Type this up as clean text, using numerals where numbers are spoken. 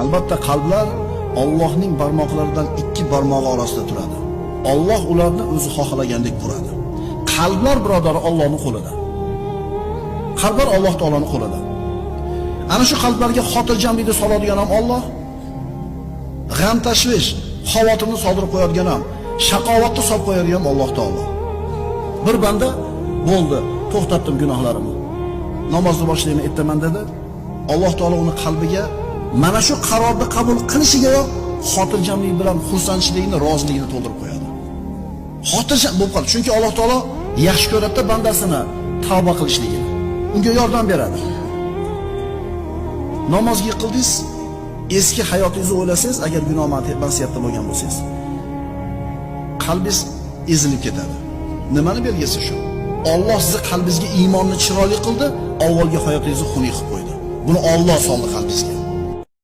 Albatta qalblar Allohning barmoqlaridan ikki barmog'i orasida turadi. Alloh ularni o'zi xohlagandek quradi. Qalblar birodar Allohning qo'lida. Qalblar Alloh taoloning qo'lida. Ana shu qalblarga xotirjamlikni soladigan ham Alloh, g'am tashvish, xavotirni soldirib qo'yadigan ham, shaqovatni solib qo'yadigan ham Alloh taolo. Bir banda bo'ldi, to'xtatdim gunohlarimni. Namozni boshlayman aytaman dedi. Alloh taolo uni qalbiga mana shu qarorni qabul qilishigayoq xotirjamlik bilan xursandchilikni, roziligini to'ldirib qo'yadi. Xotirjam bo'lib qoladi. Chunki Alloh taolo yaxshi ko'radi bandasini tavba qilishligini. Unga yordam beradi. Namozga yiqildingiz, eski hayotingizni o'ylasangiz, agar gunoh ma'siyatda bo'lgan bo'lsangiz, qalbingiz ezilib ketadi. Nimani belgisi shu? Alloh sizni qalbingizga iymonni chiroyli qildi, avvalgi hayotingizni xunuk qilib qo'ydi. Buni Alloh soldi qalbingizga.